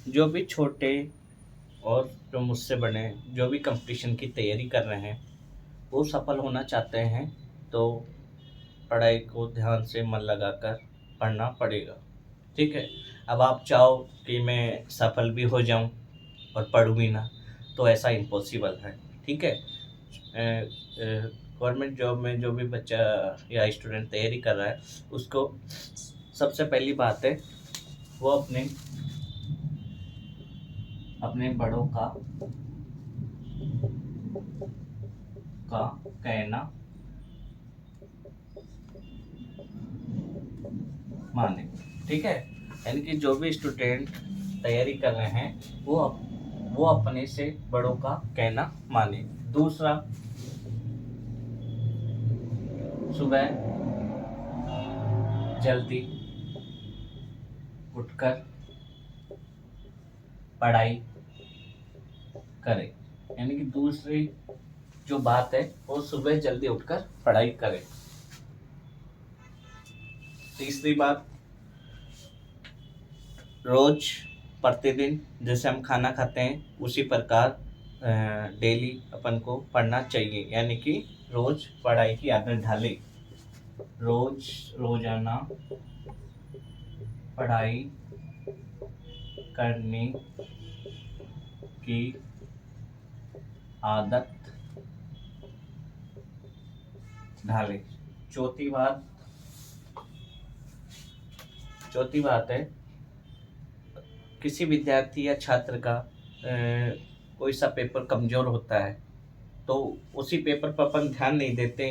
जो भी छोटे और जो मुझसे बड़े जो भी कंपटीशन की तैयारी कर रहे हैं, वो सफल होना चाहते हैं, तो पढ़ाई को ध्यान से मन लगाकर पढ़ना पड़ेगा। ठीक है? अब आप चाहो कि मैं सफल भी हो जाऊँ और पढूँ भी ना, तो ऐसा इम्पॉसिबल है। ठीक है? गवर्नमेंट जॉब में जो भी बच्चा या स्टूडेंट तैयारी कर रहा है, उसको सबसे पहली बात है, वो अपने अपने बड़ों का कहना माने। ठीक है? यानी कि जो भी स्टूडेंट तैयारी कर रहे हैं, वो अपने से बड़ों का कहना माने। दूसरा, सुबह जल्दी उठकर पढ़ाई करें। यानी कि दूसरी जो बात है, वो सुबह जल्दी उठकर पढ़ाई करें। तीसरी बात, रोज प्रतिदिन जैसे हम खाना खाते हैं, उसी प्रकार डेली अपन को पढ़ना चाहिए। यानी कि रोज पढ़ाई की आदत डालें। रोजाना पढ़ाई करने की आदत डालें। चौथी बात चौथी बात है, किसी विद्यार्थी या छात्र का कोई सा पेपर कमजोर होता है, तो उसी पेपर पर अपन ध्यान नहीं देते,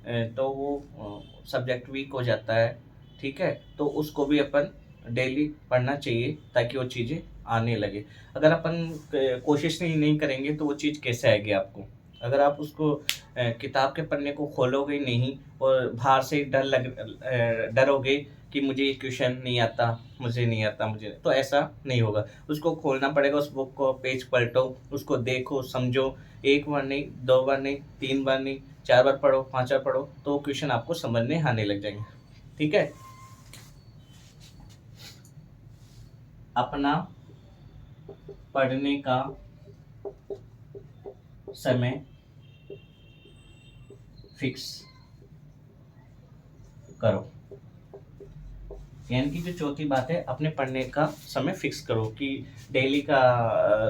तो वो सब्जेक्ट वीक हो जाता है। ठीक है? तो उसको भी अपन डेली पढ़ना चाहिए, ताकि वो चीज़ें आने लगे। अगर अपन कोशिश नहीं करेंगे, तो वो चीज़ कैसे आएगी आपको? अगर आप उसको किताब के पन्ने को खोलोगे नहीं, और बाहर से डरोगे कि मुझे ये क्वेश्चन नहीं आता, मुझे नहीं आता, तो ऐसा नहीं होगा। उसको खोलना पड़ेगा, उस बुक को पेज पलटो, उसको देखो, समझो। एक बार नहीं, दो बार नहीं, तीन बार नहीं, चार बार पढ़ो, पांच बार पढ़ो, तो क्वेश्चन आपको समझ में आने लग जाएंगे। ठीक है? अपना पढ़ने का समय फिक्स करो। यानी कि जो चौथी बात है, अपने पढ़ने का समय फिक्स करो, कि डेली का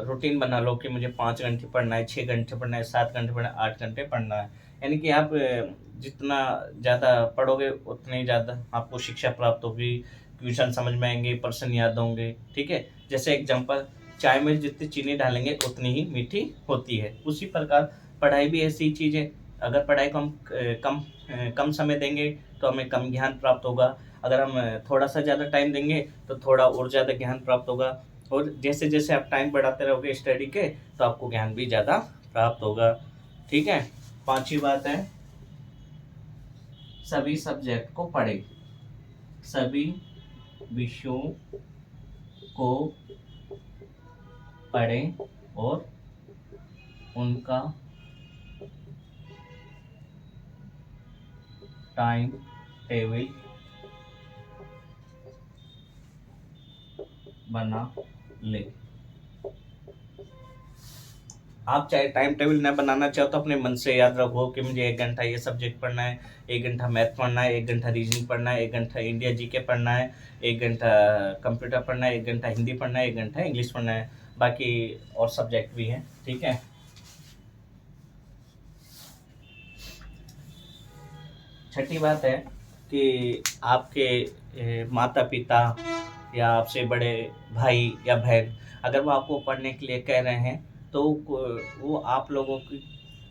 रूटीन बना लो कि मुझे 5 घंटे पढ़ना है, 6 घंटे पढ़ना है, 7 घंटे पढ़ना है, 8 घंटे पढ़ना है। यानी कि आप जितना ज़्यादा पढ़ोगे, उतनी ज़्यादा आपको शिक्षा प्राप्त होगी, क्वेश्चन समझ में आएंगे, प्रश्न याद होंगे। ठीक है? जैसे एग्जाम्पल, चाय में जितनी चीनी डालेंगे उतनी ही मीठी होती है। उसी प्रकार पढ़ाई भी ऐसी चीज़ है। अगर पढ़ाई को हम कम समय देंगे, तो हमें कम ज्ञान प्राप्त होगा। अगर हम थोड़ा सा ज़्यादा टाइम देंगे, तो थोड़ा और ज़्यादा ज्ञान प्राप्त होगा। और जैसे जैसे आप टाइम बढ़ाते रहोगे स्टडी के, तो आपको ज्ञान भी ज़्यादा प्राप्त होगा। ठीक है? पांचवी बात है, सभी सब्जेक्ट को पढ़ें। सभी विषयों को पढ़ें और उनका टाइम टेबल बना ले। आप चाहे टाइम टेबल ना बनाना चाहो, तो अपने मन से याद रखो कि मुझे 1 घंटा ये सब्जेक्ट पढ़ना है, 1 घंटा मैथ पढ़ना है, 1 घंटा रीजनिंग पढ़ना है, 1 घंटा इंडिया जीके पढ़ना है, 1 घंटा कंप्यूटर पढ़ना है, 1 घंटा हिंदी पढ़ना है, 1 घंटा इंग्लिश पढ़ना है। बाकी और सब्जेक्ट भी हैं। ठीक है? छठी बात है कि आपके माता पिता या आपसे बड़े भाई या बहन, अगर वो आपको पढ़ने के लिए कह रहे हैं, तो वो आप लोगों की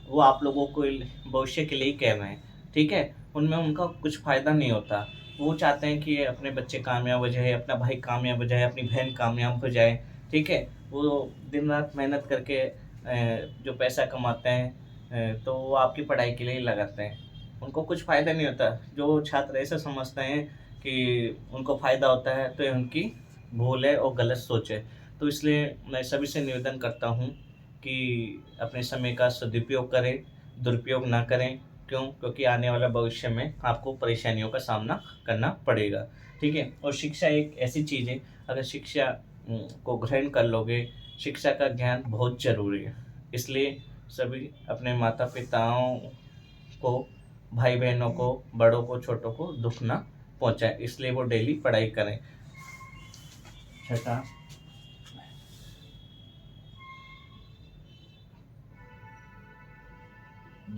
वो आप लोगों को भविष्य के लिए ही कह रहे हैं। ठीक है? उनमें उनका कुछ फ़ायदा नहीं होता। वो चाहते हैं कि अपने बच्चे कामयाब हो जाए, अपना भाई कामयाब हो जाए, अपनी बहन कामयाब हो जाए। ठीक है? वो दिन रात मेहनत करके जो पैसा कमाते हैं, तो वो आपकी पढ़ाई के लिए ही लगाते हैं। उनको कुछ फ़ायदा नहीं होता। जो छात्र ऐसा समझते हैं कि उनको फ़ायदा होता है, तो ये उनकी भूल है और गलत सोच है। तो इसलिए मैं सभी से निवेदन करता हूँ कि अपने समय का सदुपयोग करें, दुरुपयोग ना करें। क्यों? क्योंकि आने वाला भविष्य में आपको परेशानियों का सामना करना पड़ेगा। ठीक है? और शिक्षा एक ऐसी चीज़ है, अगर शिक्षा को ग्रहण कर लोगे। शिक्षा का ज्ञान बहुत ज़रूरी है, इसलिए सभी अपने माता पिताओं को, भाई बहनों को, बड़ों को, छोटों को दुख ना पहुंचाए, इसलिए वो डेली पढ़ाई करें। छठा,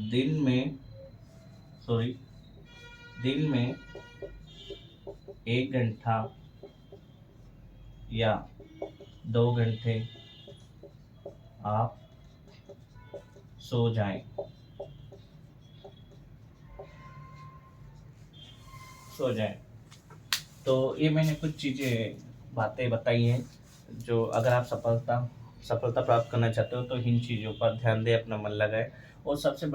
दिन में सॉरी दिन में 1 घंटा या 2 घंटे आप सो जाएं। सो जाएं। तो ये मैंने कुछ चीज़ें बातें बताई हैं, जो अगर आप सफलता प्राप्त करना चाहते हो तो इन चीज़ों पर ध्यान दें, अपना मन लगाए। और सबसे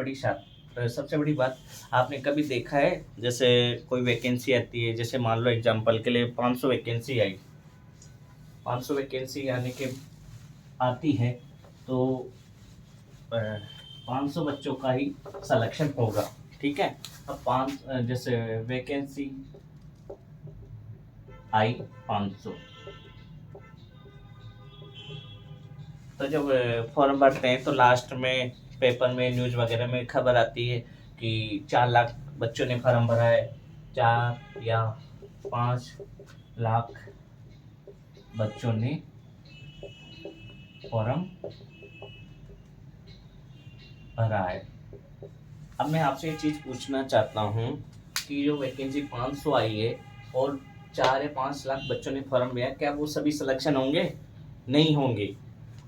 बड़ी बात, आपने कभी देखा है जैसे कोई वैकेंसी आती है, जैसे मान लो एग्जांपल के लिए 500 वैकेंसी आई, 500 वैकेंसी आने के आती है, तो 500 बच्चों का ही सिलेक्शन होगा, ठीक है। अब जैसे वैकेंसी आई 500, तो जब फॉर्म भरते हैं तो लास्ट में पेपर में, न्यूज़ वगैरह में खबर आती है कि 4 लाख बच्चों ने फॉर्म भरा है, 4 या 5 लाख बच्चों ने फॉर्म भरा है। अब मैं आपसे एक चीज़ पूछना चाहता हूँ कि जो वैकेंसी 500 आई है और 4 या 5 लाख बच्चों ने फॉर्म भरा, क्या वो सभी सिलेक्शन होंगे? नहीं होंगे।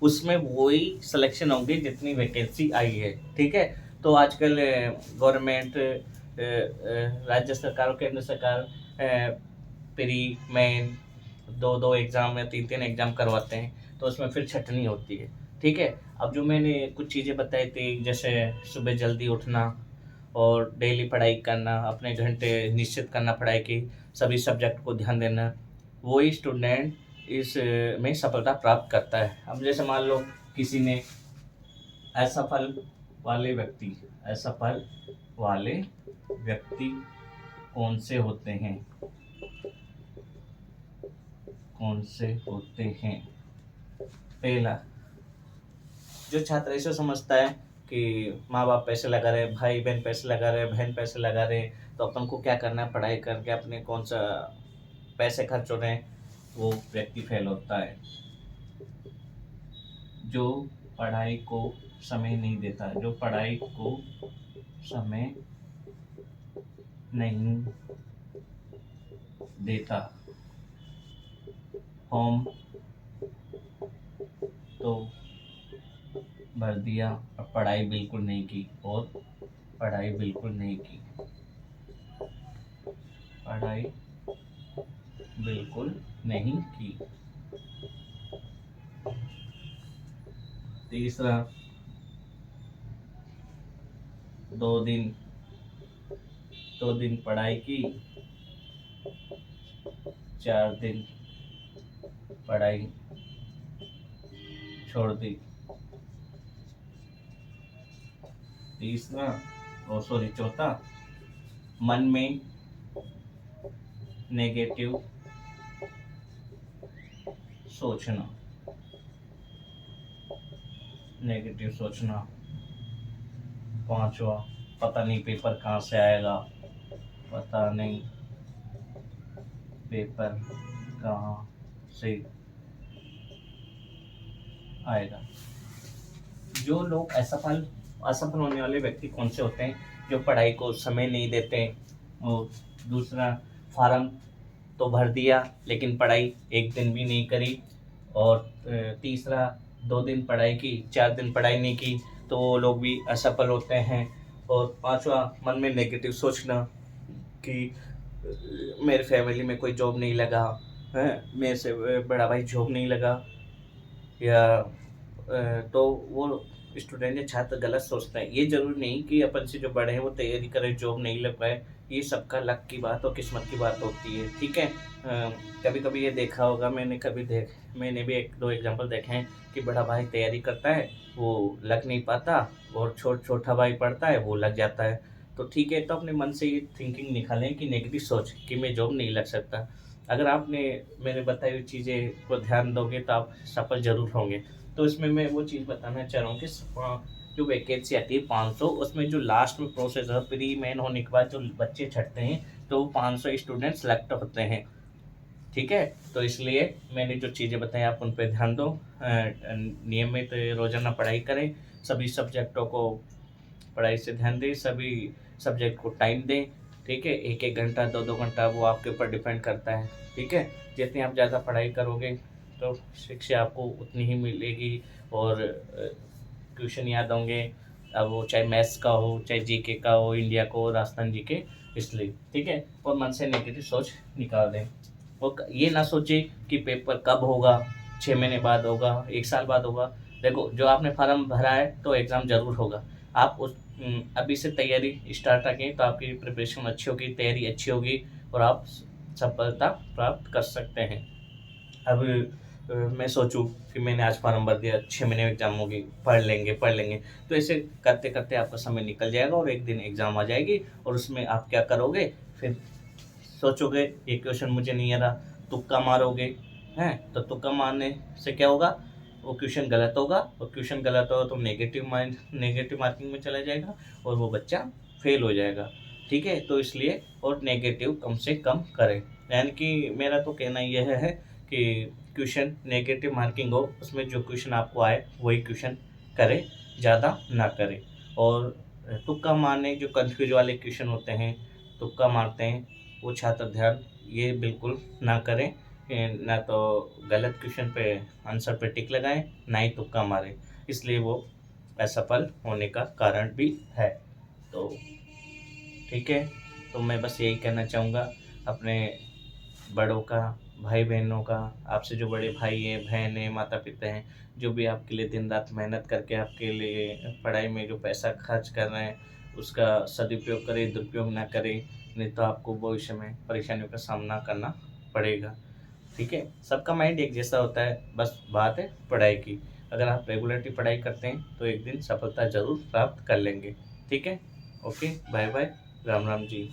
उसमें वही सिलेक्शन होंगे जितनी वैकेंसी आई है, ठीक है। तो आजकल गवर्नमेंट, राज्य सरकार और केंद्र सरकार प्री मेन 2-2 एग्ज़ाम या 3-3 एग्ज़ाम करवाते हैं, तो उसमें फिर छँटनी होती है, ठीक है। अब जो मैंने कुछ चीज़ें बताई थी, जैसे सुबह जल्दी उठना और डेली पढ़ाई करना, अपने घंटे निश्चित करना पढ़ाई की, सभी सब्जेक्ट को ध्यान देना, वही स्टूडेंट इस में सफलता प्राप्त करता है। अब जैसे मान लो किसी ने असफल वाले व्यक्ति असफल वाले व्यक्ति कौन से होते हैं? कौन से होते हैं? पहला, जो छात्र ऐसा समझता है कि माँ बाप पैसे लगा रहे, भाई बहन पैसे लगा रहे, बहन पैसे लगा रहे, तो अपन को क्या करना है, पढ़ाई करके अपने कौन सा पैसे खर्च हो रहे हैं, वो व्यक्ति फेल होता है। जो पढ़ाई को समय नहीं देता, जो पढ़ाई को समय नहीं देता, फॉर्म तो भर दिया और पढ़ाई बिल्कुल नहीं की, और पढ़ाई बिल्कुल नहीं की, पढ़ाई बिल्कुल नहीं की। तीसरा, 2 दिन पढ़ाई की, 4 दिन पढ़ाई छोड़ दी। चौथा, मन में नेगेटिव सोचना, पांचवा, पता नहीं पेपर कहाँ से आएगा, पता नहीं पेपर कहाँ से आएगा। जो लोग असफल होने वाले व्यक्ति कौन से होते हैं? जो पढ़ाई को समय नहीं देते, और दूसरा, फार्म तो भर दिया लेकिन पढ़ाई एक दिन भी नहीं करी, और तीसरा, 2 दिन पढ़ाई की, 4 दिन पढ़ाई नहीं की, तो वो लोग भी असफल होते हैं। और पांचवा, मन में नेगेटिव सोचना कि मेरे फैमिली में कोई जॉब नहीं लगा है, मेरे से बड़ा भाई जॉब नहीं लगा, या तो वो स्टूडेंट या छात्र गलत सोचते हैं। ये जरूरी नहीं कि अपन से जो बड़े हैं वो तैयारी करें, जॉब नहीं लग पाए, ये सबका लक की बात और किस्मत की बात होती है, ठीक है। कभी कभी ये देखा होगा, मैंने भी 1-2 एग्जांपल देखे हैं कि बड़ा भाई तैयारी करता है, वो लग नहीं पाता, और छोटा भाई पढ़ता है, वो लग जाता है। तो ठीक है, तो अपने मन से ये थिंकिंग निकालें कि नेगेटिव सोच कि मैं जॉब नहीं लग सकता, अगर आपने मेरे बताई हुई चीज़ें को ध्यान दोगे तो आप सफल ज़रूर होंगे। तो इसमें मैं वो चीज़ बताना चाह रहा हूँ कि जो वैकेंसी आती है 500, उसमें जो लास्ट में प्रोसेस है प्री मेन होने के बाद जो बच्चे छँटते हैं, तो वो 500 स्टूडेंट सेलेक्ट होते हैं। ठीक है? तो इसलिए मैंने जो चीज़ें बताई आप उन पे ध्यान दो। नियमित रोज़ाना पढ़ाई करें, सभी सब्जेक्टों को पढ़ाई से ध्यान दें, सभी सब्जेक्ट को टाइम दें, ठीक है? 1-1 घंटा, 2-2 घंटा वो आपके ऊपर डिपेंड करता है, ठीक है? जितनी आप ज़्यादा पढ़ाई करोगे, तो शिक्षा आपको उतनी ही मिलेगी और क्वेश्चन याद होंगे। अब वो चाहे मैथ्स का हो, चाहे जीके का हो, इंडिया का हो, राजस्थान जीके, इसलिए, ठीक है? और मन से नेगेटिव सोच निकाल दें। और ये ना सोचें कि पेपर कब होगा, 6 महीने बाद होगा, 1 साल बाद होगा। देखो, जो आपने फार्म भरा है तो एग्ज़ाम ज़रूर होगा। आप अभी से तैयारी स्टार्ट रखें तो आपकी प्रिपरेशन अच्छी होगी, तैयारी अच्छी होगी और आप सफलता प्राप्त कर सकते हैं। अब मैं सोचूँ कि मैंने आज फार्म भर दिया, 6 महीने में एग्ज़ाम होगी, पढ़ लेंगे, तो ऐसे करते-करते आपका समय निकल जाएगा और एक दिन एग्ज़ाम आ जाएगी और उसमें आप क्या करोगे, फिर सोचोगे ये क्वेश्चन मुझे नहीं आ रहा, तुक्का मारोगे, हैं? तो तुक्का मारने से क्या होगा, वो क्वेश्चन गलत होगा और क्वेश्चन गलत होगा तो नेगेटिव मार्किंग में चला जाएगा और वो बच्चा फेल हो जाएगा, ठीक है? तो इसलिए और नेगेटिव कम से कम करें। यानी कि मेरा तो कहना यह है कि क्वेश्चन नेगेटिव मार्किंग हो, उसमें जो क्वेश्चन आपको आए वही क्वेश्चन करें, ज़्यादा ना करें। और तुक्का मारने जो कन्फ्यूज़ वाले क्वेश्चन होते हैं, तुक्का मारते हैं, वो छात्र ध्यान ये बिल्कुल ना करें। ना तो गलत क्वेश्चन पे आंसर पे टिक लगाएँ, ना ही तुक्का मारें। इसलिए वो असफल होने का कारण भी है। तो ठीक है, तो मैं बस यही कहना चाहूँगा अपने बड़ों का, भाई-बहनों का, आपसे जो बड़े भाई हैं, बहन हैं, माता-पिता हैं, जो भी आपके लिए दिन-रात मेहनत करके आपके लिए पढ़ाई में जो पैसा खर्च कर रहे हैं, उसका सदुपयोग करें, दुरुपयोग ना करें, नहीं तो आपको भविष्य में परेशानियों का सामना करना पड़ेगा, ठीक है? सबका माइंड एक जैसा होता है, बस बात है पढ़ाई की। अगर आप रेगुलरली पढ़ाई करते हैं, तो एक दिन सफलता ज़रूर प्राप्त कर लेंगे, ठीक है? ओके, बाय-बाय, राम-राम जी।